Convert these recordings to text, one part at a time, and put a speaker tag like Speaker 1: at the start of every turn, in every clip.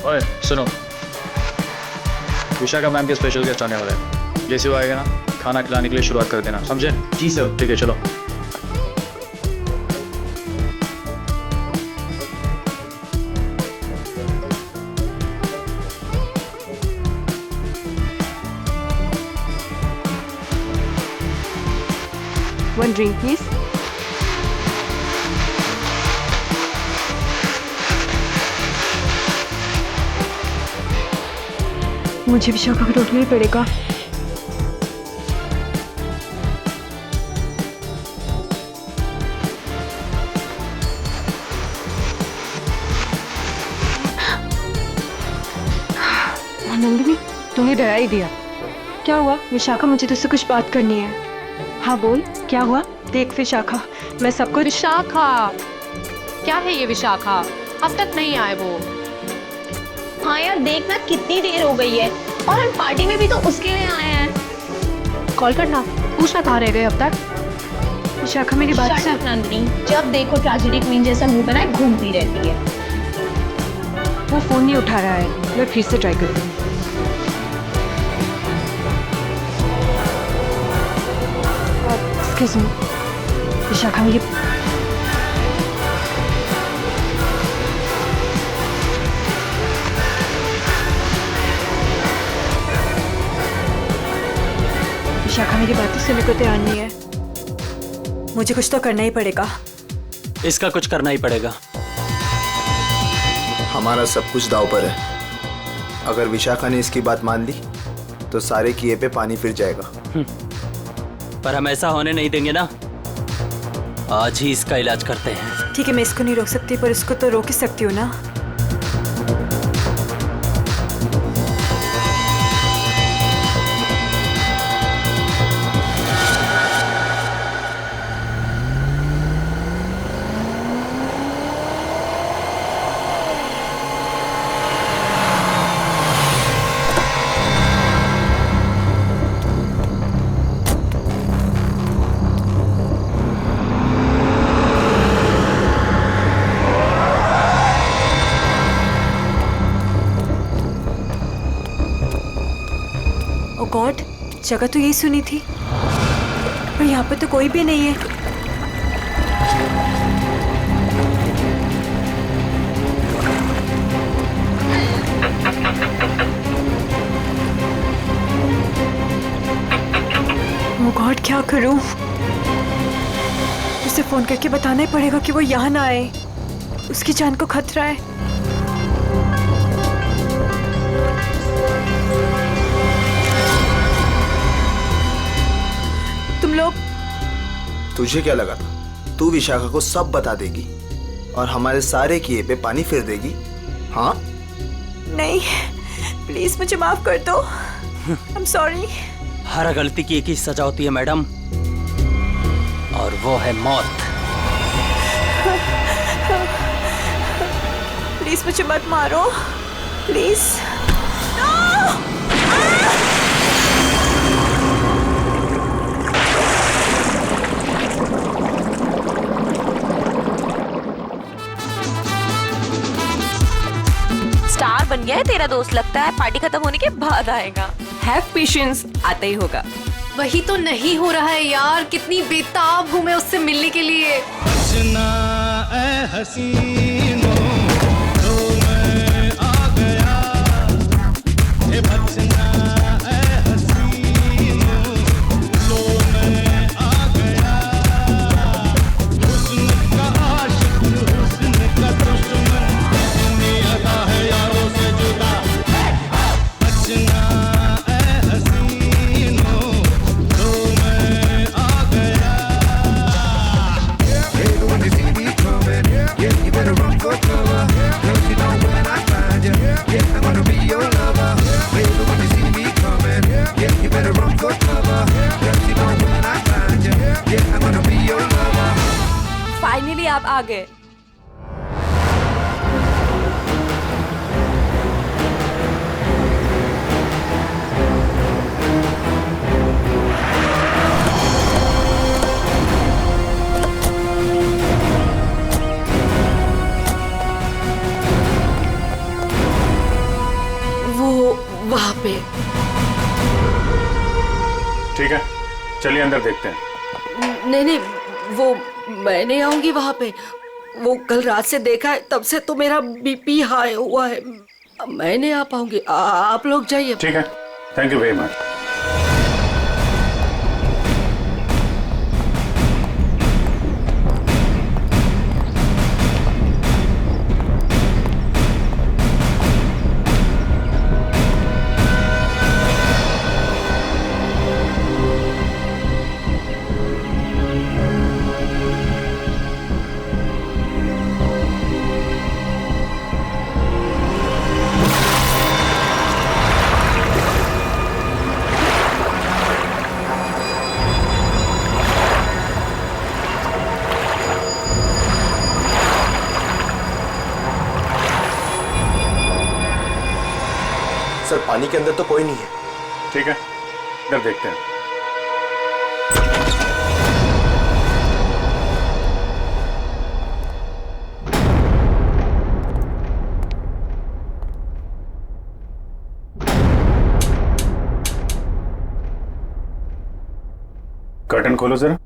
Speaker 1: ओए सुनो, विशाखा मैम के स्पेशल गेस्ट आने वाले हैं। जैसे वो आएगा ना, खाना खिलाने के लिए शुरुआत कर देना, समझे?
Speaker 2: जी सर।
Speaker 1: ठीक है, चलो।
Speaker 3: One drink, please. मुझे विशाखा को रोकना ही पड़ेगा। नंदिनी, तुम्हें डरा ही दिया। क्या हुआ? विशाखा, मुझे तुझसे कुछ बात करनी है। हाँ बोल, क्या हुआ? देख विशाखा, मैं सबको।
Speaker 4: विशाखा? क्या है ये विशाखा? अब तक नहीं आए वो।
Speaker 5: हाँ यार, देखना कितनी देर हो गई है और हम पार्टी में भी तो उसके लिए आए हैं।
Speaker 4: कॉल करना, पूछना कहाँ रह गए अब तक।
Speaker 3: विशाखा मेरी बात
Speaker 5: सुन। नंदिनी, जब देखो ट्रेजेडी क्वीन जैसा मुंह बनाए घूमती रहती है।
Speaker 3: वो फोन नहीं उठा रहा है, मैं फिर से ट्राई करती हूँ। विशाखा मेरी। विशाखा मेरी बातें सुनने को तैयार नहीं है। मुझे कुछ तो करना ही पड़ेगा।
Speaker 2: इसका कुछ करना ही पड़ेगा।
Speaker 6: हमारा सब कुछ दांव पर है। अगर विशाखा ने इसकी बात मान ली तो सारे किए पे पानी फिर जाएगा।
Speaker 2: पर हम ऐसा होने नहीं देंगे ना। आज ही इसका इलाज करते हैं।
Speaker 3: ठीक है, मैं इसको नहीं रोक सकती, पर इसको तो रोक ही सकती हूँ ना। ओ गॉड, जगह तो यही सुनी थी, पर यहाँ पे तो कोई भी नहीं है। ओ गॉड, क्या करूं? उसे फोन करके बताना ही पड़ेगा कि वो यहाँ ना आए। उसकी जान को खतरा है। लोग,
Speaker 6: तुझे क्या लगा था तू विशाखा को सब बता देगी और हमारे सारे किए पे पानी फिर देगी? हाँ?
Speaker 3: नहीं, प्लीज मुझे माफ कर दो। I am sorry.
Speaker 2: हर गलती की एक ही सजा होती है मैडम, और वो है मौत।
Speaker 3: प्लीज मुझे मत मारो, प्लीज।
Speaker 5: स्टार बन गया है तेरा दोस्त, लगता है पार्टी खत्म होने के बाद आएगा।
Speaker 3: हैव पेशेंस, आता ही होगा।
Speaker 4: वही तो नहीं हो रहा है यार, कितनी बेताब हूँ मैं उससे मिलने के लिए।
Speaker 3: फाइनली आप आ गए।
Speaker 7: पे।
Speaker 8: ठीक है, चलिए अंदर देखते हैं।
Speaker 7: नहीं नहीं, वो मैं नहीं आऊंगी वहां पे। वो कल रात से देखा है, तब से तो मेरा बीपी हाई हुआ है। मैं नहीं आ पाऊंगी, आप लोग जाइए।
Speaker 8: ठीक है, thank you very much.
Speaker 9: Sir पानी के अंदर तो कोई नहीं है।
Speaker 8: ठीक है, इधर देखते हैं। कर्टन खोलो जरा।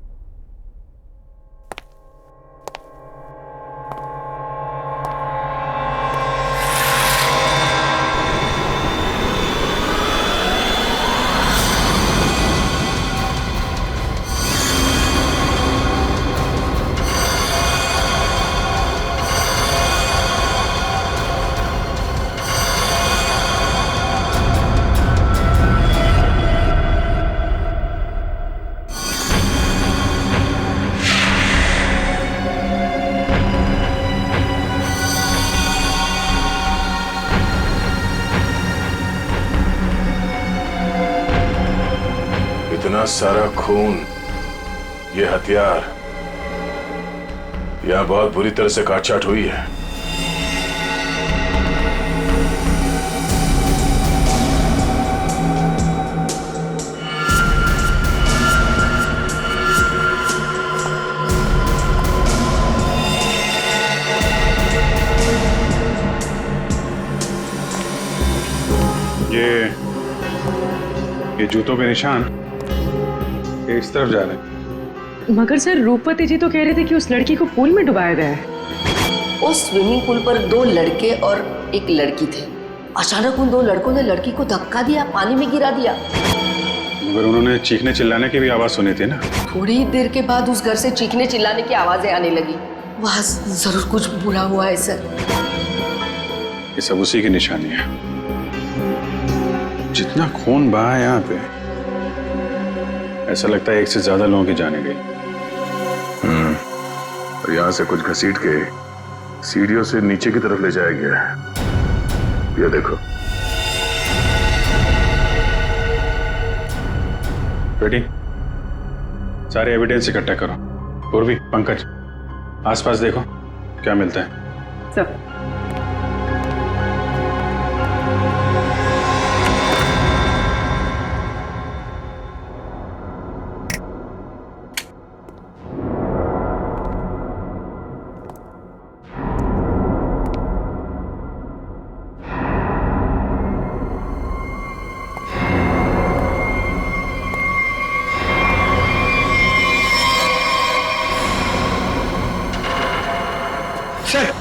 Speaker 10: इतना सारा खून, ये हथियार, यहां बहुत बुरी तरह से काटछाट हुई है।
Speaker 8: ये जूतों पे निशान ये इस तरफ जा रहे हैं।
Speaker 3: मगर सर रूपवती जी तो कह रहे थे कि उस लड़की को पूल में डुबाया गया है।
Speaker 7: उस स्विमिंग पूल पर 2 लड़के और एक लड़की थे। अचानक उन 2 लड़कों ने लड़की को धक्का दिया, पानी में गिरा दिया।
Speaker 8: मगर उन्होंने चीखने चिल्लाने की भी आवाज सुनी थी ना।
Speaker 7: थोड़ी देर के बाद उस घर से चीखने चिल्लाने की आवाजें आने लगी। वहां जरूर कुछ बुरा हुआ है सर।
Speaker 8: ये सब उसी की निशानी है। जितना खून बहा है यहाँ पे, ऐसा लगता है एक से ज्यादा लोगों की जाने गई।
Speaker 10: और यहाँ से कुछ घसीट के सीढ़ियों से नीचे की तरफ ले जाया गया है। ये देखो।
Speaker 8: बेटी, सारे एविडेंस इकट्ठा करो। पूर्वी, पंकज, आसपास देखो क्या मिलता है।
Speaker 3: सब
Speaker 9: सर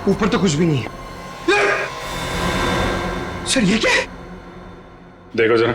Speaker 9: ऊपर तो कुछ भी नहीं है। सर ये क्या है?
Speaker 8: देखो जरा।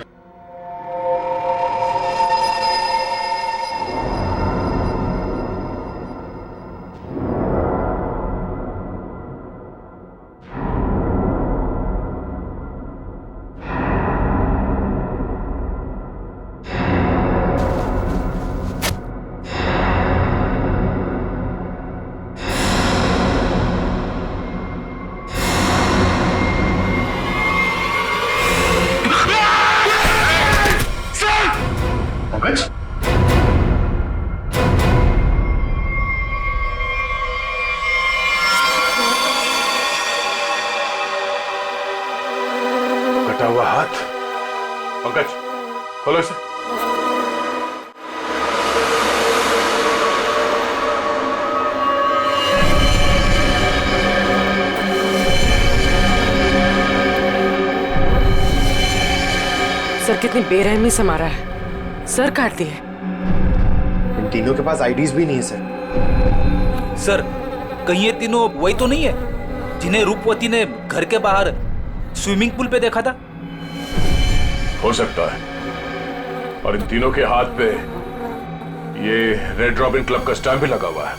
Speaker 10: कटा हुआ हाथ। पंकज, खोलो इसे।
Speaker 7: सर कितनी बेरहमी से मारा है, सर काट दिए।
Speaker 9: इन तीनों के पास आईडीज भी नहीं है सर।
Speaker 11: सर कहीं ये तीनों वही तो नहीं है जिन्हें रूपवती ने घर के बाहर स्विमिंग पूल पे देखा था?
Speaker 10: हो सकता है। और इन तीनों के हाथ पे ये रेड रॉबिन क्लब का स्टैम्प भी लगा हुआ है।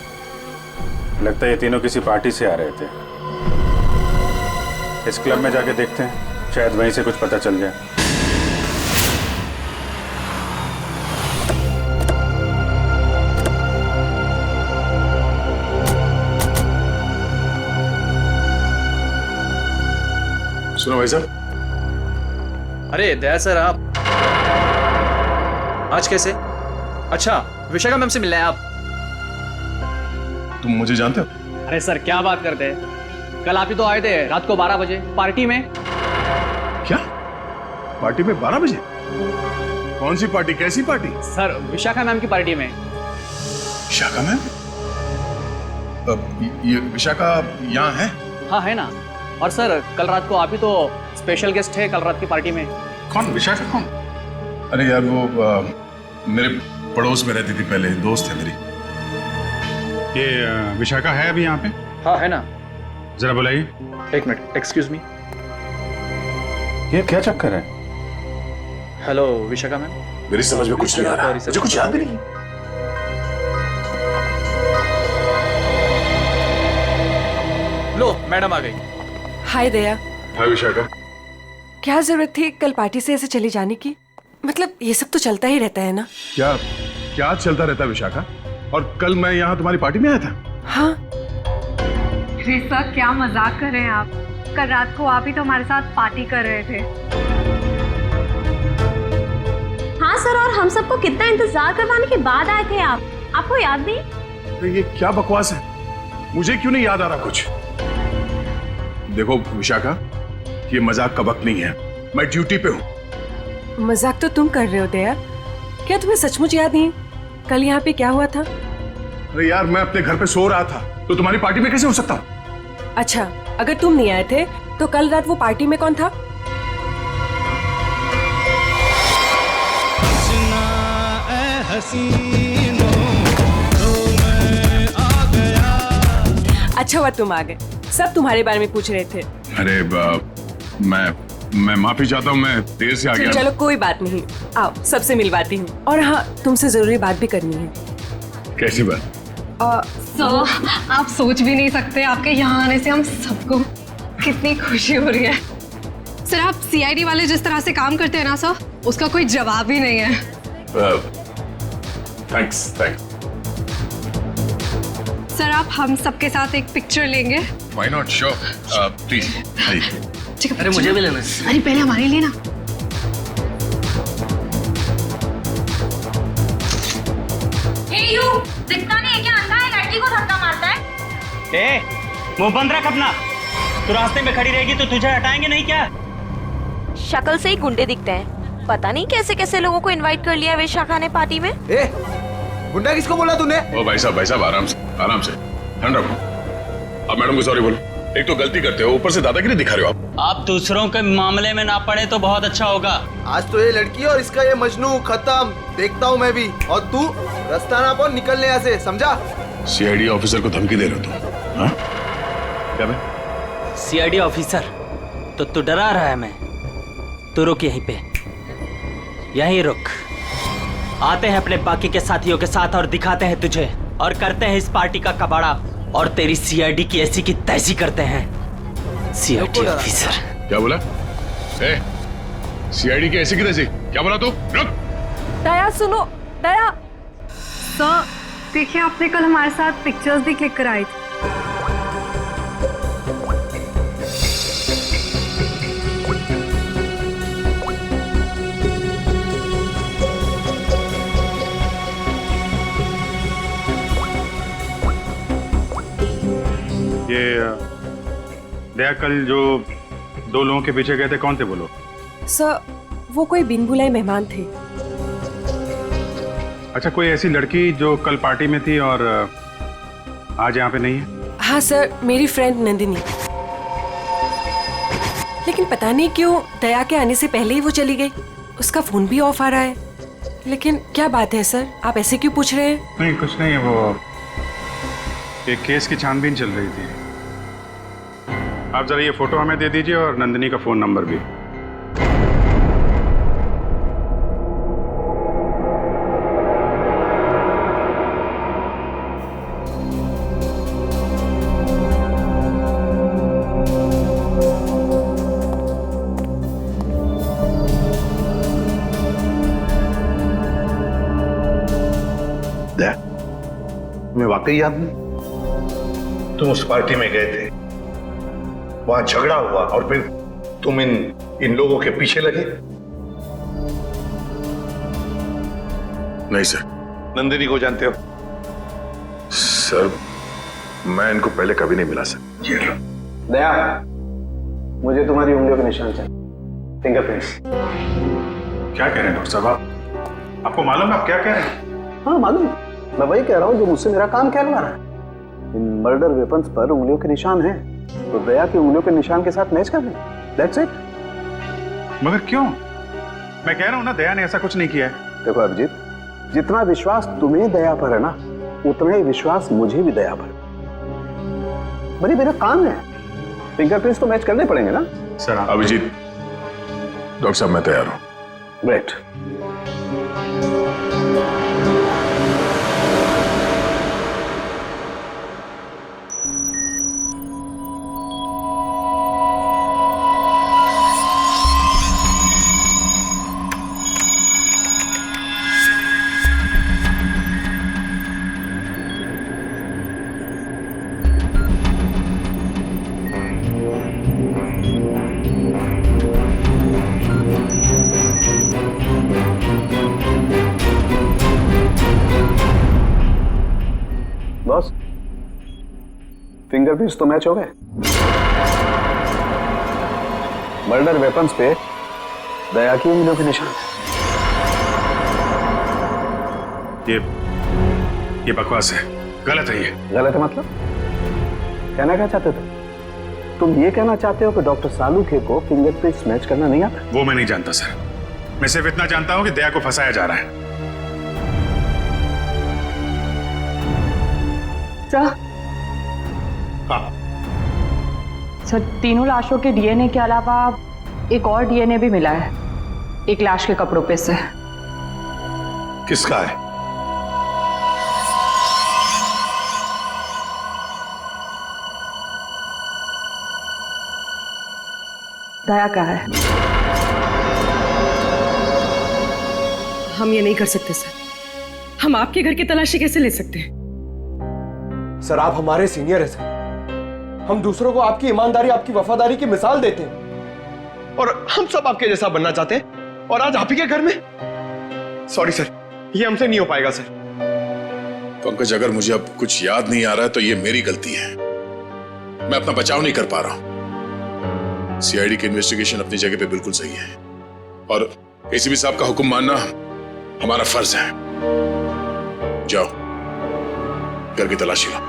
Speaker 8: लगता है ये तीनों किसी पार्टी से आ रहे थे। इस क्लब में जाके देखते हैं, शायद वहीं से कुछ पता चल जाए।
Speaker 10: सुनो भाई साहब।
Speaker 1: अरे दया सर, आप आज कैसे? अच्छा, विशाखा मैम से मिलना है आप?
Speaker 10: तुम मुझे जानते हो?
Speaker 12: अरे सर क्या बात करते हैं, कल आप ही तो आए थे रात को 12 बजे पार्टी में।
Speaker 10: क्या पार्टी में 12 बजे? कौन सी पार्टी, कैसी पार्टी?
Speaker 12: सर विशाखा मैम की पार्टी में।
Speaker 10: विशाखा मैम? ये विशाखा यहाँ है?
Speaker 12: हाँ है ना। और सर कल रात को आप ही तो स्पेशल गेस्ट है कल रात की पार्टी में।
Speaker 10: कौन विशाखा कौन? अरे यार वो मेरे पड़ोस में रहती थी पहले, दोस्त है मेरी।
Speaker 8: ये विशाखा है अभी यहाँ पे?
Speaker 1: हाँ है ना।
Speaker 8: जरा बुलाइए।
Speaker 1: एक मिनट, एक्सक्यूज मी।
Speaker 8: ये क्या चक्कर है?
Speaker 1: Hello Vishakha ma'am.
Speaker 10: मेरी समझ में कुछ नहीं आ रहा, मुझे कुछ याद भी नहीं।
Speaker 1: लो मैडम आ गई।
Speaker 3: हाय दया।
Speaker 10: हाय विशाखा।
Speaker 3: क्या जरूरत थी कल पार्टी से ऐसे चली जाने की? मतलब ये सब तो चलता ही रहता है ना।
Speaker 10: क्या क्या चलता रहता है विशाखा? और कल मैं यहाँ तुम्हारी पार्टी में आया था।
Speaker 3: हाँ
Speaker 4: अरे सर क्या मजाक कर रहे हैं आप? कल रात को आप ही तो हमारे साथ पार्टी कर रहे थे।
Speaker 5: हाँ सर, और हम सबको कितना इंतजार करवाने के बाद आए थे आप, आपको याद नहीं?
Speaker 10: तो ये क्या बकवास है? मुझे क्यों नहीं याद आ रहा कुछ? देखो विशाखा, ये मजाक का वक्त नहीं है, मैं ड्यूटी पे हूँ।
Speaker 3: मजाक तो तुम कर रहे हो दया। क्या तुम्हें सचमुच याद नहीं कल यहाँ पे क्या हुआ था?
Speaker 10: अरे यार मैं अपने घर पे सो रहा था, तो तुम्हारी पार्टी में कैसे हो सकता हूँ?
Speaker 3: अच्छा, अगर तुम नहीं आए थे तो कल रात वो पार्टी में कौन था? अच्छा हुआ तुम आ गए, सब तुम्हारे बारे में पूछ रहे थे।
Speaker 10: अरे मैं माफी चाहता हूँ, मैं देर से आ गया।
Speaker 3: चलो कोई बात नहीं, आओ सबसे मिलवाती हूँ। और हाँ, तुमसे जरूरी बात भी करनी है।
Speaker 10: कैसी बात?
Speaker 4: सर आप सोच भी नहीं सकते, आपके यहाँ आने से हम सबको कितनी खुशी हो रही है। सर आप सीआईडी वाले जिस तरह से काम करते हैं ना सर, उसका कोई जवाब ही नहीं है।
Speaker 10: थैंक्स।
Speaker 4: सर आप हम सबके साथ एक पिक्चर लेंगे?
Speaker 10: Why not, sure, please.
Speaker 11: अरे मुझे भी लेना।
Speaker 4: अरे पहले हमारे लिए ना।
Speaker 5: दिखता नहीं है क्या, अंधा है, लड़की को धक्का मारता है।
Speaker 12: ए, मुंह बंद रख अपना। तू रास्ते में खड़ी रहेगी तो तुझे हटाएंगे नहीं क्या?
Speaker 5: शक्ल से ही गुंडे दिखते हैं, पता नहीं कैसे कैसे लोगों को इनवाइट कर लिया विशाखा ने पार्टी में।
Speaker 6: गुंडा किसको बोला तूने?
Speaker 10: ओ भाई साहब आराम से ठंड रखो। अब मैडम को सॉरी बोलो। एक तो गलती करते हो, ऊपर से दादागिरी दिखा रहे हो
Speaker 2: आप दूसरों के मामले में ना पड़े तो बहुत अच्छा होगा।
Speaker 6: आज तो ये लड़की और इसका ये मजनू खत्म, देखता हूँ मैं भी। और तू रास्ता ना पाओ, निकलने यहाँ से, समझा?
Speaker 10: सीआईडी ऑफिसर को धमकी दे रहे हो तुम? हाँ? क्या बे?
Speaker 2: सीआईडी ऑफिसर तो तू डरा रहा है मैं। तू रुक यहीं पे, यहीं रुक। आते हैं अपने बाकी के साथियों के साथ और दिखाते हैं तुझे, और करते हैं इस पार्टी का कबाड़ा, और तेरी सीआईडी की ऐसी की तैसी करते हैं। सीआईडी ऑफिसर
Speaker 10: क्या बोला? सीआईडी की ऐसी की तैसी क्या बोला तू? रुक।
Speaker 3: दया सुनो, दया।
Speaker 4: सर देखिए, आपने कल हमारे साथ पिक्चर्स भी क्लिक कराई थी।
Speaker 8: ये दया कल जो 2 लोगों के पीछे गए थे, कौन थे वो लोग?
Speaker 3: सर वो कोई बिन बुलाए मेहमान थे।
Speaker 8: अच्छा, कोई ऐसी लड़की जो कल पार्टी में थी और आज यहाँ पे नहीं है?
Speaker 3: हाँ सर, मेरी फ्रेंड नंदिनी। लेकिन पता नहीं क्यों दया के आने से पहले ही वो चली गई।
Speaker 13: उसका फोन भी ऑफ आ रहा है। लेकिन क्या बात है सर, आप ऐसे क्यों पूछ रहे हैं?
Speaker 8: नहीं कुछ नहीं, वो एक केस की छानबीन चल रही थी। आप जरा ये फोटो हमें दे दीजिए और नंदिनी का फोन नंबर भी।
Speaker 10: तुम्हें वाकई याद नहीं? तुम उस पार्टी में गए थे, वहां झगड़ा हुआ और फिर तुम इन लोगों के पीछे लगे।
Speaker 14: नहीं सर।
Speaker 10: नंदिनी को जानते हो?
Speaker 14: सर मैं इनको पहले कभी नहीं मिला सर।
Speaker 10: ये लो।
Speaker 9: दया, मुझे तुम्हारी उंगलियों के निशान चाहिए, फिंगरप्रिंट्स।
Speaker 8: क्या कह रहे हैं डॉक्टर साहब? आपको मालूम है आप क्या कह रहे हैं?
Speaker 9: हाँ मालूम, मैं वही कह रहा हूँ जो मुझसे मेरा काम कहलवा रहा है। इन मर्डर वेपन्स पर उंगलियों के निशान हैं, तो दया की उंगलियों के निशान के साथ मैच कर लें। That's it.
Speaker 8: मगर क्यों? मैं कह रहा हूं ना दया ने ऐसा कुछ नहीं किया है।
Speaker 9: देखो अभिजीत, जितना विश्वास तुम्हें दया पर है ना, उतना ही विश्वास मुझे भी दया पर। भाई मेरा काम है, फिंगरप्रिंट्स तो मैच करने पड़ेंगे ना।
Speaker 8: सर
Speaker 14: अभिजीत, डॉक्टर साहब मैं तैयार हूं।
Speaker 9: ग्रेट। बॉस, फिंगरप्रिंट्स तो मैच हो गए। मर्डर वेपन्स पे दया की उंगलियों के निशान।
Speaker 8: ये बकवास है, गलत है। ये
Speaker 9: गलत है मतलब? कहना क्या चाहते थे तुम? ये कहना चाहते हो कि डॉक्टर सालूखे को फिंगरप्रिंट्स मैच करना नहीं आता?
Speaker 8: वो मैं नहीं जानता सर। मैं सिर्फ इतना जानता हूं कि दया को फंसाया जा रहा है।
Speaker 10: हाँ।
Speaker 3: सर तीनों लाशों के डीएनए के अलावा एक और डीएनए भी मिला है, एक लाश के कपड़ों पे से।
Speaker 10: किसका है?
Speaker 3: दया का है।
Speaker 13: हम ये नहीं कर सकते सर। हम आपके घर की तलाशी कैसे ले सकते हैं?
Speaker 9: सर आप हमारे सीनियर हैं सर। हम दूसरों को आपकी ईमानदारी, आपकी वफादारी की मिसाल देते हैं, और हम सब आपके जैसा बनना चाहते हैं, और आज आप ही के घर में। सॉरी सर, ये हमसे नहीं हो पाएगा सर।
Speaker 14: पंकज, अगर मुझे अब कुछ याद नहीं आ रहा है तो ये मेरी गलती है। मैं अपना बचाव नहीं कर पा रहा हूं। सीआईडी की इन्वेस्टिगेशन अपनी जगह पे बिल्कुल सही है, और एसीपी साहब का हुक्म मानना हमारा फर्ज है। जाओ, घर की तलाशी लो।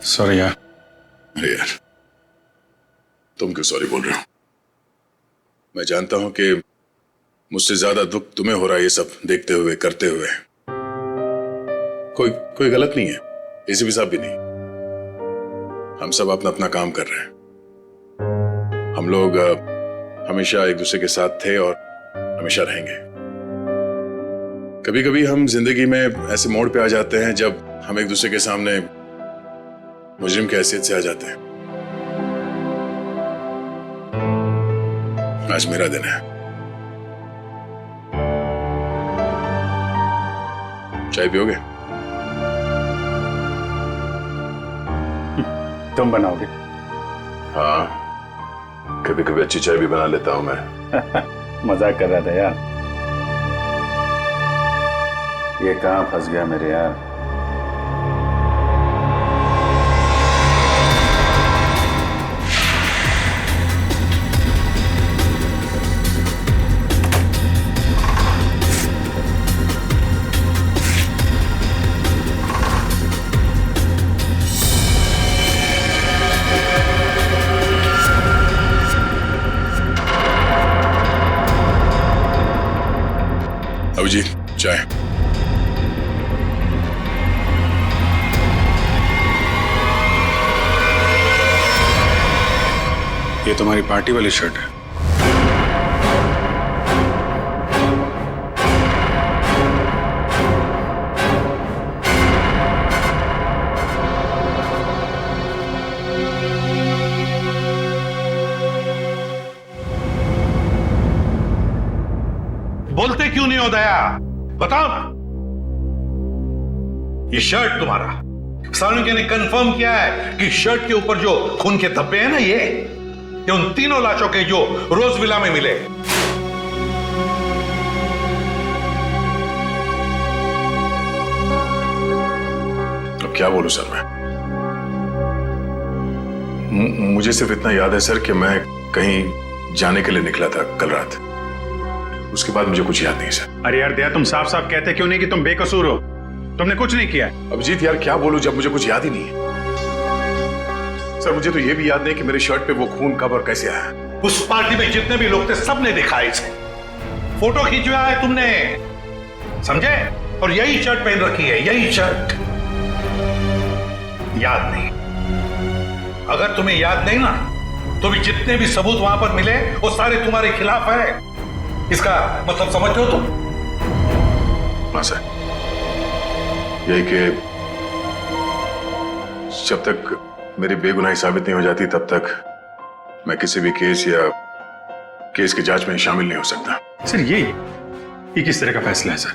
Speaker 8: सॉरी यार।
Speaker 14: अरे यार, तुम क्यों सॉरी बोल रहे हो? मैं जानता हूं कि मुझसे ज्यादा दुख तुम्हें हो रहा है ये सब देखते हुए, करते हुए। कोई गलत नहीं है, एसीपी साहब भी नहीं। हम सब अपना अपना काम कर रहे हैं। हम लोग हमेशा एक दूसरे के साथ थे और हमेशा रहेंगे। कभी कभी हम जिंदगी में ऐसे मोड़ पे आ जाते हैं जब हम एक दूसरे के सामने मुजरिम की हैसियत से आ जाते हैं। आज मेरा दिन है। चाय पियोगे?
Speaker 8: तुम बनाओगे?
Speaker 14: हाँ, कभी कभी अच्छी चाय भी बना लेता हूं मैं।
Speaker 8: मजाक कर रहा था यार। ये कहां फंस गया मेरे यार। ये तुम्हारी पार्टी वाली शर्ट है।
Speaker 10: बोलते क्यों नहीं हो दया? बताओ ना। ये शर्ट तुम्हारा, सालुंके ने कंफर्म किया है कि शर्ट के ऊपर जो खून के धब्बे हैं ना, ये उन तीनों लाशों के जो रोज विला में मिले।
Speaker 14: अब क्या बोलूं सर मैं? मुझे सिर्फ इतना याद है सर कि मैं कहीं जाने के लिए निकला था कल रात। उसके बाद मुझे कुछ याद नहीं सर।
Speaker 8: अरे यार दया, तुम साफ साफ कहते क्यों नहीं कि तुम बेकसूर हो? तुमने कुछ नहीं किया।
Speaker 14: अभिजीत यार क्या बोलूं जब मुझे कुछ याद ही नहीं है। सर मुझे तो ये भी याद नहीं कि मेरी शर्ट पे वो खून कब और कैसे आया।
Speaker 10: उस पार्टी में जितने भी लोग थे सबने दिखा इसे। फोटो खींचवाया है तुमने, समझे? और यही शर्ट पहन रखी है, यही शर्ट। याद नहीं? अगर तुम्हें याद नहीं ना, तो भी जितने भी सबूत वहां पर मिले वो सारे तुम्हारे खिलाफ है। इसका मतलब समझते हो तुम?
Speaker 14: हाँ सर, यही कि जब तक मेरी बेगुनाही साबित नहीं हो जाती तब तक मैं किसी भी केस या केस की जांच में शामिल नहीं हो सकता।
Speaker 8: सर ये किस तरह का फैसला है सर?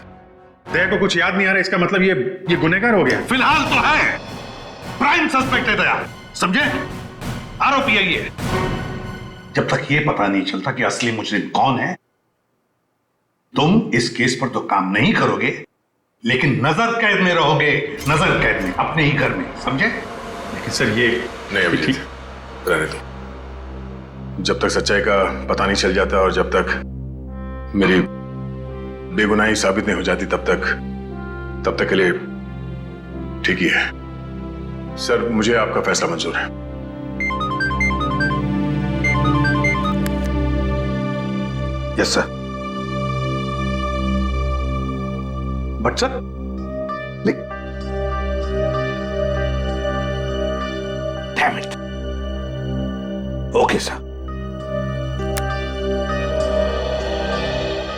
Speaker 8: दया को कुछ याद नहीं आ रहा, इसका मतलब ये गुनहगार हो गया?
Speaker 10: फिलहाल तो है, प्राइम सस्पेक्ट है दया, समझे? आरोपी है ये। जब तक ये पता नहीं चलता कि असली मुजरिम कौन है, तुम इस केस पर तो काम नहीं करोगे, लेकिन नजर कैद में रहोगे, नजर कैद में, अपने ही घर में, समझे?
Speaker 8: लेकिन सर ये
Speaker 14: नहीं अभिजीत, रहने दो। जब तक सच्चाई का पता नहीं चल जाता और जब तक मेरी बेगुनाही साबित नहीं हो जाती तब तक के लिए ठीक ही है। सर मुझे आपका फैसला मंजूर है।
Speaker 10: Yes sir. But sir, damn it. Okay sir.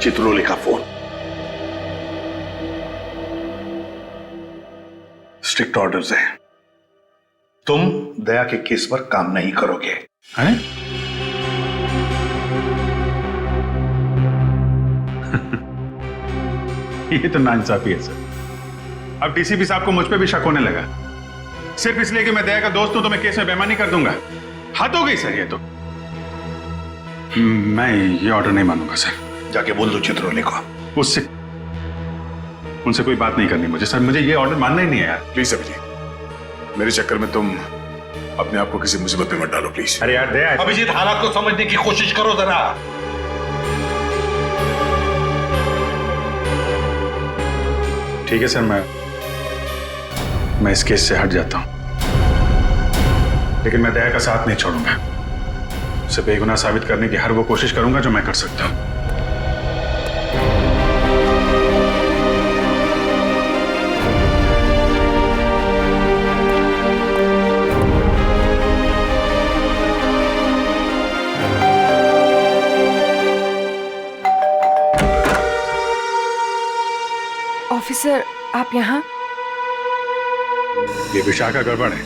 Speaker 10: Chitrole का फोन। स्ट्रिक्ट ऑर्डर्स है, तुम दया के केस पर काम नहीं करोगे।
Speaker 8: हैं? ये तो नाइंसाफी है सर। अब डीसीपी साहब को मुझ पे भी शक होने लगा, सिर्फ इसलिए कि मैं दया का दोस्त हूं तो मैं केस में बेईमानी कर दूंगा। हद हो गई सर ये तो। मैं ये ऑर्डर नहीं मानूंगा सर।
Speaker 10: जाके बोल दो चित्रोले को।
Speaker 8: उनसे कोई बात नहीं करनी मुझे सर, मुझे ये ऑर्डर मानना ही नहीं है यार।
Speaker 14: प्लीज अभिजीत, मेरे चक्कर में तुम अपने आप को किसी मुसीबत में मत डालो प्लीज।
Speaker 8: अरे यार दया,
Speaker 10: अभिजीत हालात को समझने की कोशिश करो जरा।
Speaker 8: ठीक है सर, मैं इस केस से हट जाता हूं, लेकिन मैं दया का साथ नहीं छोड़ूंगा। उसे बेगुनाह साबित करने की हर वो कोशिश करूंगा जो मैं कर सकता हूं।
Speaker 13: ऑफिसर, आप यहाँ?
Speaker 8: ये विशाखा गड़बड़ है,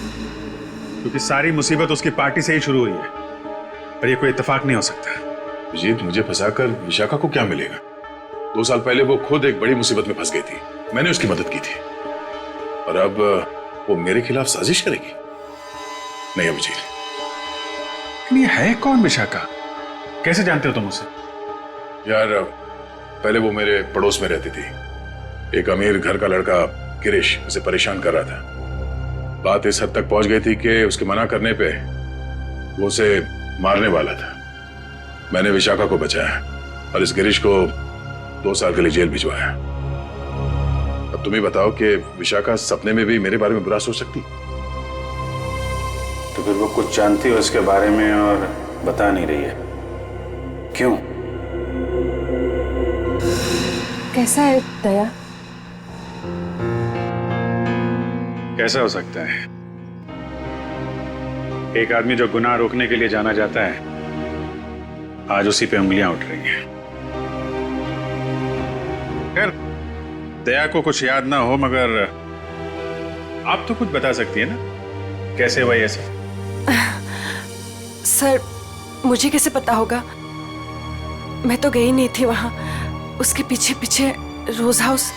Speaker 8: क्योंकि सारी मुसीबत उसकी पार्टी से ही शुरू हुई है, और ये कोई इत्तेफाक नहीं हो सकता।
Speaker 14: अभिजीत, मुझे फंसाकर विशाखा को क्या मिलेगा? 2 साल पहले वो खुद एक बड़ी मुसीबत में फंस गई थी, मैंने उसकी मदद की थी, और अब वो मेरे खिलाफ साजिश करेगी? नहीं अभिजीत।
Speaker 8: लेकिन ये है कौन विशाखा? कैसे जानते हो तुम उसे?
Speaker 14: यार पहले वो मेरे पड़ोस में रहती थी। एक अमीर घर का लड़का गिरीश उसे परेशान कर रहा था। बात इस हद तक पहुंच गई थी कि उसके मना करने पे वो उसे मारने वाला था। मैंने विशाखा को बचाया और इस गिरीश को 2 साल के लिए जेल भिजवाया। अब तुम ही बताओ कि विशाखा सपने में भी मेरे बारे में बुरा सोच सकती?
Speaker 8: तो फिर वो कुछ जानती हो इसके बारे में और बता नहीं रही है, क्यों?
Speaker 13: कैसा है दया?
Speaker 8: कैसा हो सकता है? एक आदमी जो गुनाह रोकने के लिए जाना जाता है, आज उसी पे उंगलियां उठ रही हैं। खैर, दया को कुछ याद ना हो, मगर आप तो कुछ बता सकती है ना, कैसे हुआ ये सब?
Speaker 13: सर, मुझे कैसे पता होगा? मैं तो गई नहीं थी वहां। उसके पीछे पीछे रोज हाउस।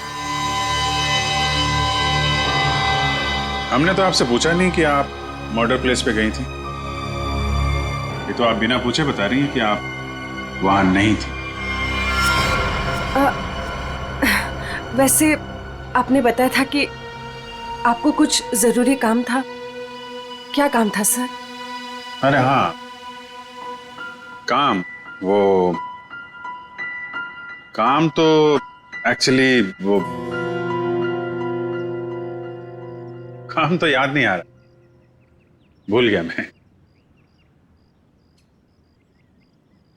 Speaker 8: हमने तो आपसे पूछा नहीं कि आप मर्डर प्लेस पे गई थी। ये तो आप बिना पूछे बता रही हैं कि आप वहां नहीं थी।
Speaker 13: वैसे आपने बताया था कि आपको कुछ जरूरी काम था। क्या काम था सर?
Speaker 8: अरे हाँ, काम तो एक्चुअली वो काम तो याद नहीं आ रहा, भूल गया मैं।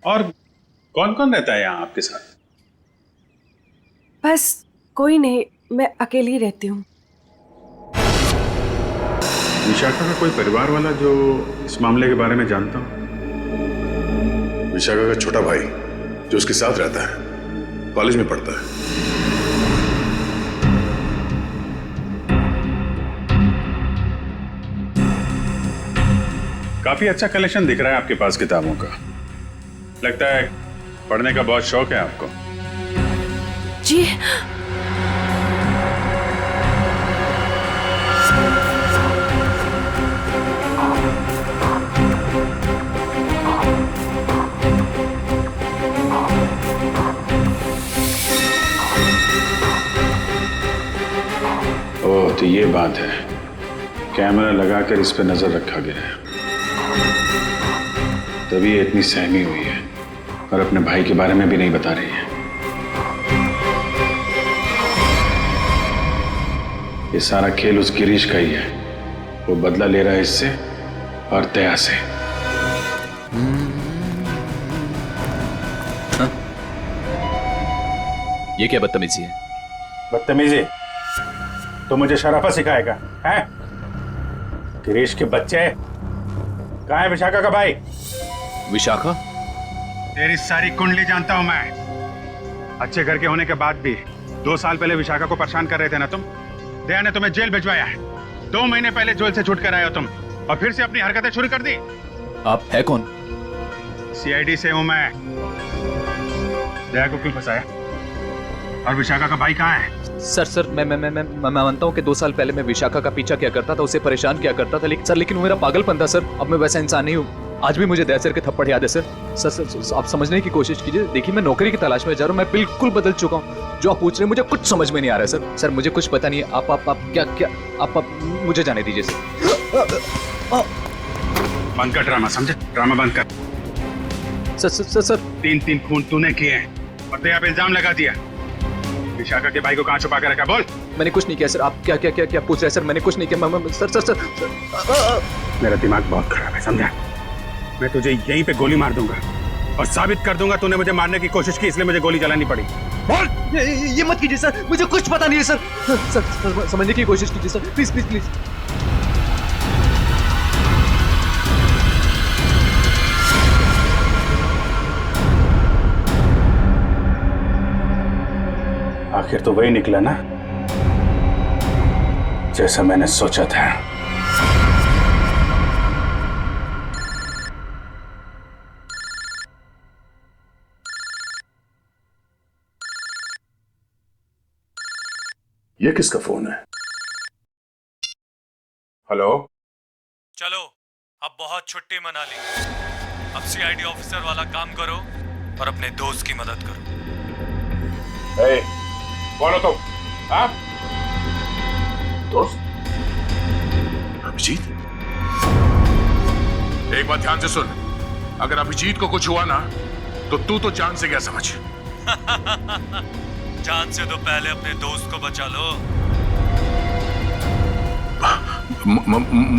Speaker 8: और कौन कौन रहता है यहाँ आपके साथ?
Speaker 13: बस कोई नहीं, मैं अकेली रहती हूँ।
Speaker 8: विशाखा का कोई परिवार वाला जो इस मामले के बारे में जानता हो?
Speaker 14: विशाखा का छोटा भाई जो उसके साथ रहता है, कॉलेज में पढ़ता है।
Speaker 8: काफी अच्छा कलेक्शन दिख रहा है आपके पास किताबों का। लगता है पढ़ने का बहुत शौक है आपको।
Speaker 13: जी।
Speaker 8: ओह, तो ये बात है। कैमरा लगाकर इस पे नजर रखा गया है, तभी ये इतनी सहमी हुई है और अपने भाई के बारे में भी नहीं बता रही है। ये सारा खेल उस गिरीश का ही है। वो बदला ले रहा है इससे और दया से।
Speaker 11: ये क्या बदतमीजी है?
Speaker 8: बदतमीजी तो मुझे शराफत सिखाएगा है? गिरीश के बच्चे। कहाँ है विशाखा का भाई?
Speaker 11: विशाखा?
Speaker 8: तेरी सारी कुंडली जानता हूं मैं। अच्छे घर के होने के बाद भी 2 साल पहले विशाखा को परेशान कर रहे थे ना तुम। दया ने तुम्हें जेल भिजवाया है। 2 महीने पहले जेल से छूट कर आए हो तुम, और फिर से अपनी हरकतें शुरू कर दी।
Speaker 11: आप है कौन?
Speaker 8: सीआईडी से हूं मैं। दया को क्यों फंसाया? और विशाखा का भाई कहाँ है?
Speaker 11: सर मैं मानता हूँ कि 2 साल पहले मैं विशाखा का पीछा किया करता था, उसे परेशान किया करता था, लेकिन वो मेरा पागलपन था सर। अब मैं वैसा इंसान नहीं हूँ। आज भी मुझे दया सर के थप्पड़ याद है सर। सर आप समझने की कोशिश कीजिए। देखिए, मैं नौकरी की तलाश में जा रहा हूँ। मैं बिल्कुल बदल चुका हूँ। जो आप पूछ रहे हैं मुझे कुछ समझ में नहीं आ रहा है सर। सर मुझे कुछ पता नहीं है। आप क्या आप मुझे जाने दीजिए सर।
Speaker 8: बंद कर ड्रामा, समझे? ड्रामा बंद कर।
Speaker 11: सर
Speaker 8: 3 खून तूने किए हैं और दया पे इल्जाम लगा दिया। विशाखा के भाई को कहाँ छुपा के रखा? बोल।
Speaker 11: मैंने कुछ नहीं किया सर। आप क्या पूछ रहे हैं सर? मैंने कुछ नहीं किया। सर
Speaker 8: मेरा दिमाग बहुत खराब है, समझा? मैं तुझे यहीं पे गोली मार दूंगा और साबित कर दूंगा तूने मुझे मारने की कोशिश की, इसलिए मुझे गोली चलानी पड़ी। बोल।
Speaker 11: ये मत कीजिए सर, मुझे कुछ पता नहीं है सर। सर समझने की कोशिश कीजिए सर, प्लीज।
Speaker 8: आखिर तो वही निकला ना जैसा मैंने सोचा था।
Speaker 14: ये किसका फोन है? हेलो?
Speaker 15: चलो, अब बहुत छुट्टी मना ली। अब सीआईडी ऑफिसर वाला काम करो और अपने दोस्त की मदद करो।
Speaker 8: कौन हो तुम? हाँ?
Speaker 14: दोस्त? अभिजीत? एक बात ध्यान से सुन, अगर अभिजीत को कुछ हुआ ना तो तू तो जान से गया समझ।
Speaker 15: जान से तो पहले अपने दोस्त को बचा लो।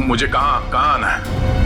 Speaker 14: मुझे कहाँ आना है?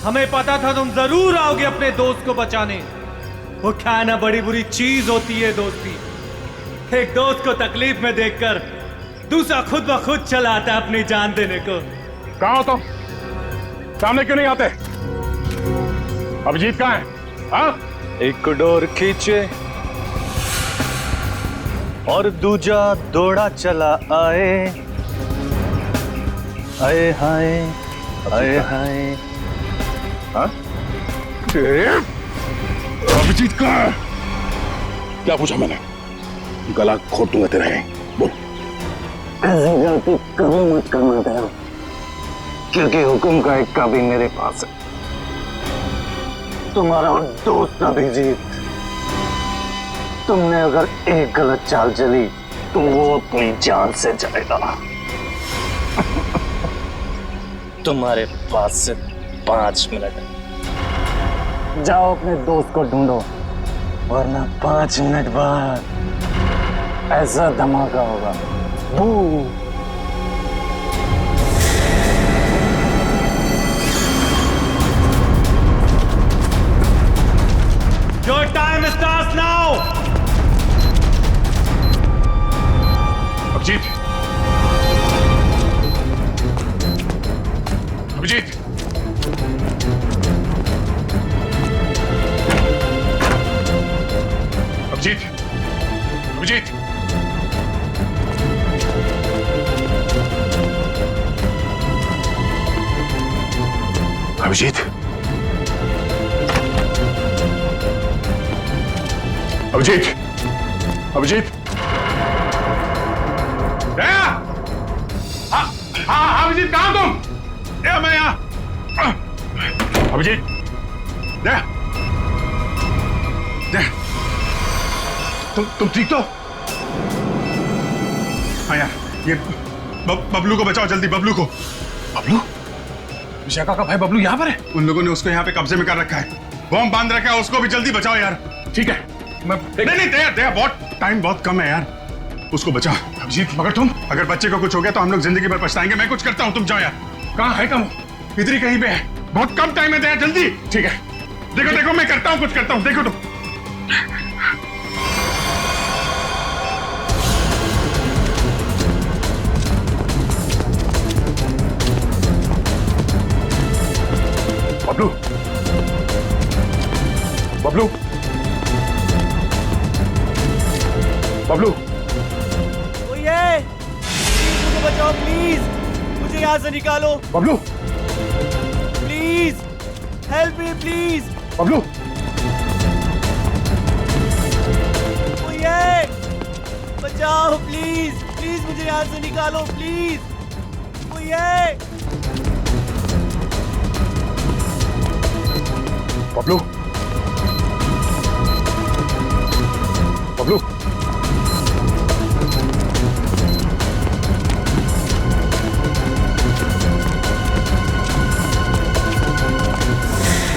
Speaker 15: हमें पता था तुम जरूर आओगे अपने दोस्त को बचाने। वो क्या ना बड़ी बुरी चीज होती है दोस्ती। एक दोस्त को तकलीफ में देखकर दूसरा खुद ब खुद चला आता है अपनी जान देने को।
Speaker 8: कहाँ हो तुम? सामने क्यों नहीं आते? अभिजीत कहाँ है? हाँ?
Speaker 15: एक डोर खींचे और दूजा दौड़ा चला आए। आए हाय आए हाय।
Speaker 14: हाँ? अभिजीत कहाँ है? क्या पूछा मैंने? गला खोद दूंगा तेरा है। बोल।
Speaker 16: ऐसी गलती कभी मत करना दया, क्योंकि हुक्म का एक कभी मेरे पास है। तुम्हारा दोस्त अभिजीत, तुमने अगर एक गलत चाल चली तो वो अपनी जान से जाएगा। तुम्हारे पास से 5 मिनट। जाओ अपने दोस्त को ढूंढो, वरना 5 मिनट बाद ऐसा धमाका होगा। बू।
Speaker 15: Your time starts now.
Speaker 14: Abhijit, Abhijit, Abhijit, Abhijit, Abhijit, Abhijit, Abhijit, हाँ अभिजीत, कहाँ तुम? मैं यहाँ। अभिजीत, तुम ठीक तो? हाँ यार, ये बबलू को बचाओ जल्दी, बबलू को। बबलू? विशाखा का भाई बबलू यहाँ पर है? उन लोगों ने उसको यहाँ पे कब्जे में कर रखा है, बम बांध रखा है, उसको भी जल्दी बचाओ यार। ठीक है, मैं नहीं दया बहुत टाइम बहुत कम है यार, उसको बचाओ। अभिजीत, मगर तुम, अगर बच्चे को कुछ हो गया तो हम लोग जिंदगी भर पछताएंगे। मैं कुछ करता हूँ, तुम जाओ यार। कहाँ है? कम इधर ही कहीं पे है, बहुत कम टाइम है दया, जल्दी। ठीक है, देखो देखो मैं करता हूँ, कुछ करता हूँ, देखो तुम। बबलू, बबलू, बबलू,
Speaker 15: मुझे बचाओ प्लीज, मुझे यहाँ से निकालो।
Speaker 14: Bablu,
Speaker 15: please help me please.
Speaker 14: Bablu,
Speaker 15: बचाओ प्लीज, प्लीज मुझे यहाँ से निकालो प्लीज।
Speaker 14: बबलू, बबलू,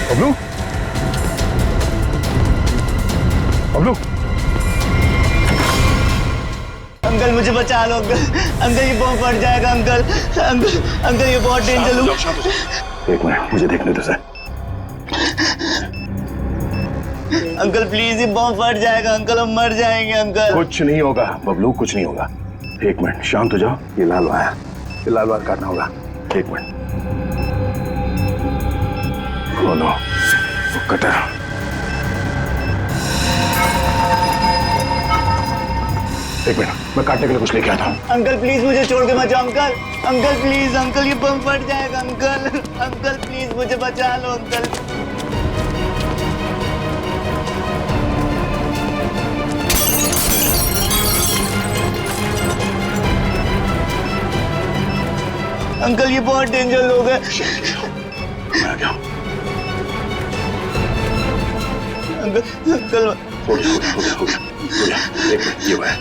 Speaker 14: बबलू, बबलू,
Speaker 16: अंकल मुझे बचा लो अंकल, अंकल ये बम फट जाएगा अंकल, अंकल अंकल ये बहुत डेंजर है।
Speaker 14: एक मिनट मुझे देखने दो सर।
Speaker 16: अंकल प्लीज ये बम फट जाएगा अंकल, हम मर जाएंगे अंकल।
Speaker 14: कुछ नहीं होगा बबलू, कुछ नहीं होगा। एक मिनट शांत हो जाओ, ये लाल वायर, ये लाल वायर काटना होगा। एक मिनट, नो कटा। एक मिनट, मैं काटने के लिए कुछ लेके आता हूँ।
Speaker 16: अंकल प्लीज मुझे छोड़ के मत जाओ अंकल, अंकल प्लीज अंकल ये बम फट जाएगा अंकल, अंकल प्लीज मुझे बचा लो अंकल। अंकल ये बहुत डेंजर लोग हैं।
Speaker 14: मैं आ गया हूँ।
Speaker 16: अंकल अंकल
Speaker 14: हो गया। एक मिनट, ये वायर।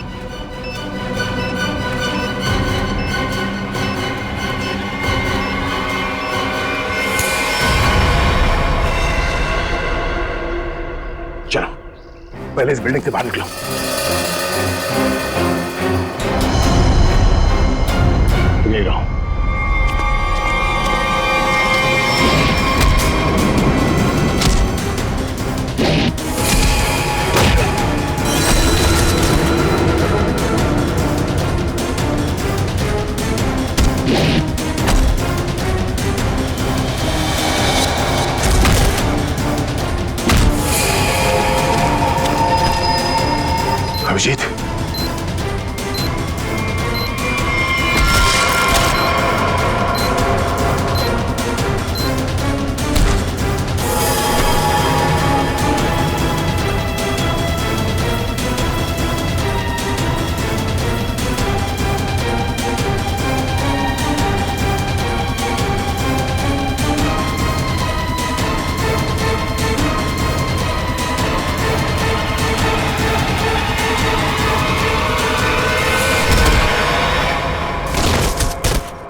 Speaker 14: चलो पहले इस बिल्डिंग से बाहर निकलो। यही रहो।
Speaker 10: अभिजीत,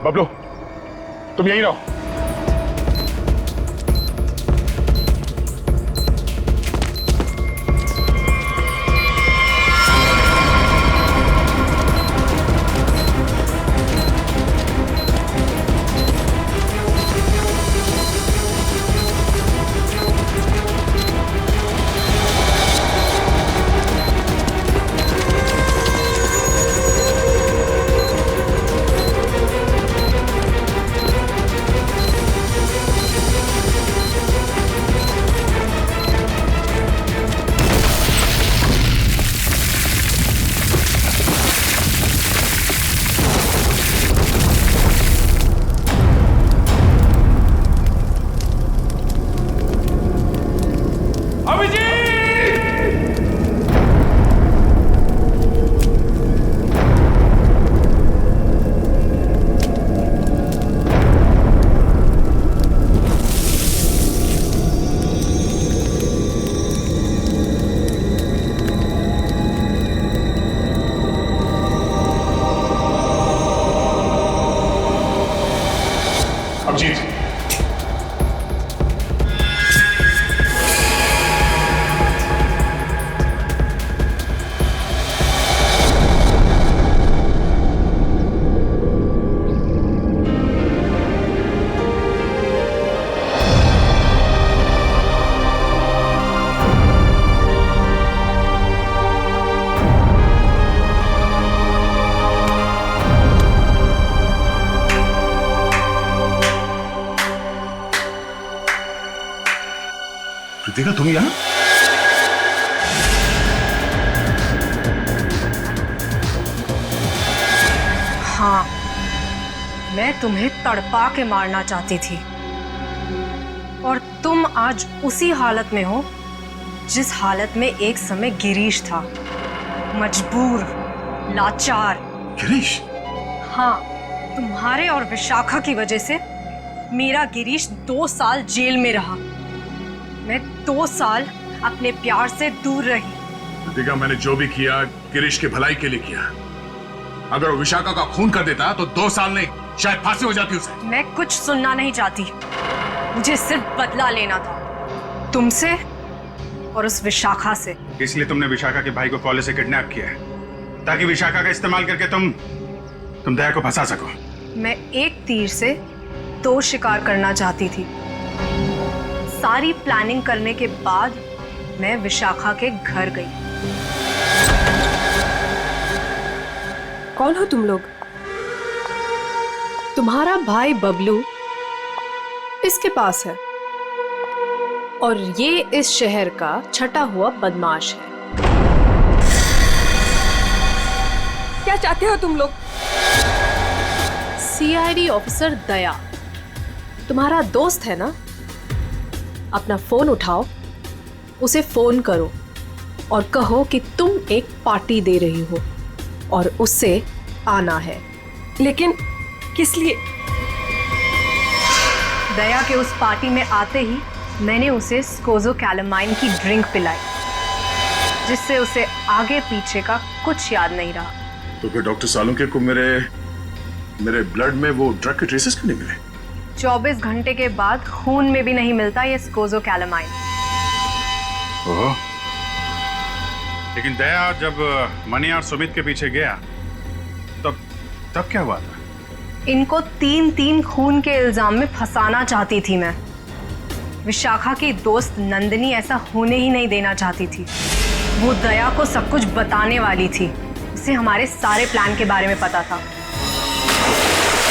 Speaker 10: बबलू तुम यहीं रहो। अभिजीत, कृतिका तुम यहाँ?
Speaker 4: हाँ, मैं तुम्हें तड़पा के मारना चाहती थी और तुम आज उसी हालत में हो जिस हालत में एक समय गिरीश था, मजबूर, लाचार।
Speaker 10: गिरीश?
Speaker 4: हाँ, तुम्हारे और विशाखा की वजह से मेरा गिरीश 2 साल जेल में रहा। मैं 2 साल अपने प्यार से दूर रही।
Speaker 10: कृतिका, मैंने जो भी किया गिरीश की भलाई के लिए किया। अगर वो विशाखा का खून कर देता तो 2 साल नहीं, शायद फांसी हो जाती उसे।
Speaker 4: मैं कुछ सुनना नहीं चाहती, मुझे सिर्फ बदला लेना था, तुमसे और उस विशाखा से।
Speaker 8: इसलिए तुमने विशाखा के भाई को कॉलेज से किडनैप किया है, ताकि विशाखा का इस्तेमाल करके तुम दया को फंसा सको।
Speaker 4: मैं एक तीर से 2 शिकार करना चाहती थी। सारी प्लानिंग करने के बाद मैं विशाखा के घर गई।
Speaker 13: कौन हो तुम लोग?
Speaker 4: तुम्हारा भाई बबलू इसके पास है और ये इस शहर का छटा हुआ बदमाश है।
Speaker 13: क्या चाहते हो तुम लोग?
Speaker 4: सीआईडी ऑफिसर दया तुम्हारा दोस्त है ना? अपना फोन उठाओ, उसे फोन करो और कहो कि तुम एक पार्टी दे रही हो और उससे आना है।
Speaker 13: लेकिन किस लिए?
Speaker 4: दया के उस पार्टी में आते ही मैंने उसे स्कोज़ोकैलामाइन की ड्रिंक पिलाई, जिससे उसे आगे पीछे का कुछ याद नहीं रहा।
Speaker 10: तो फिर डॉक्टर सालुंके को मेरे ब्लड में वो ड्रग के ट्रेसेस क्यों नहीं मिले?
Speaker 4: 24 घंटे के बाद खून में भी नहीं मिलता ये स्कोज़ोकैलामाइन।
Speaker 8: ओह, लेकिन दया जब मनी और सुमित के पीछे गया तब क्या हुआ था?
Speaker 4: इनको 3 खून के इल्जाम में फंसाना चाहती थी मैं। विशाखा की दोस्त नंदिनी ऐसा होने ही नहीं देना चाहती थी। वो दया को सब कुछ बताने वाली थी, उसे हमारे सारे प्लान के बारे में पता था,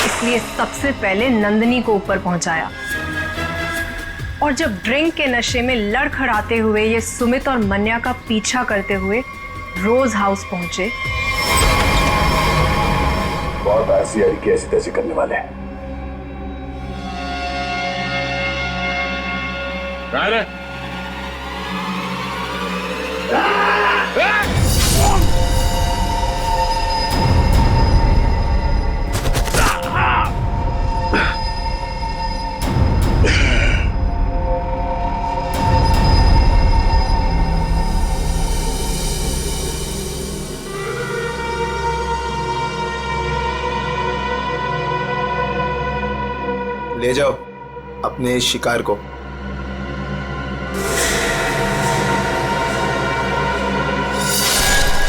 Speaker 4: इसलिए सबसे पहले नंदिनी को ऊपर पहुंचाया। और जब ड्रिंक के नशे में लड़खड़ाते हुए ये सुमित और मन्या का पीछा करते हुए रोज हाउस पहुंचे।
Speaker 14: बहुत ऐसी की ऐसी तैसी करने वाले हैं।
Speaker 6: ले जाओ अपने इस शिकार को।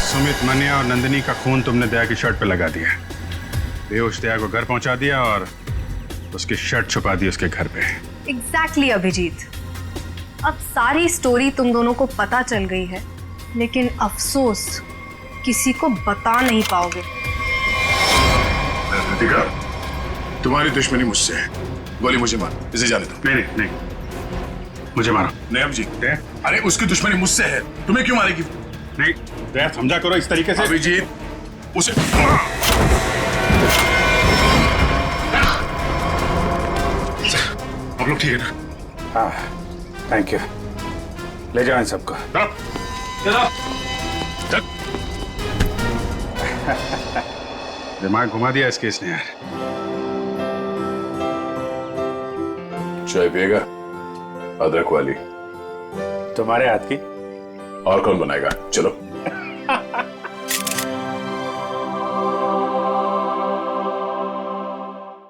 Speaker 8: सुमित, मनिया और नंदिनी का खून तुमने दया की शर्ट पे लगा दिया। बेहोश दया को घर पहुंचा दिया और उसकी शर्ट छुपा दी उसके घर पे।
Speaker 4: एग्जैक्टली अभिजीत, अब सारी स्टोरी तुम दोनों को पता चल गई है, लेकिन अफसोस किसी को बता नहीं पाओगे।
Speaker 14: रितिका, तुम्हारी दुश्मनी मुझसे है। गोली मुझे मार, इसे जाने दो।
Speaker 8: नहीं नहीं नहीं, मुझे मारो।
Speaker 14: नहीं अभिजीत, अरे उसकी दुश्मनी मुझसे है, तुम्हें क्यों मारेगी?
Speaker 8: नहीं दया, समझा करो इस तरीके से।
Speaker 14: अभिजीत, उसे आप लोग ठीक है ना?
Speaker 8: हाँ, थैंक यू। ले जाओ इन सबको। दिमाग घुमा दिया इस केस ने यार।
Speaker 14: चाय पिएगा? अदरक वाली।
Speaker 8: तुम्हारे हाथ की।
Speaker 14: और कौन बनाएगा? चलो।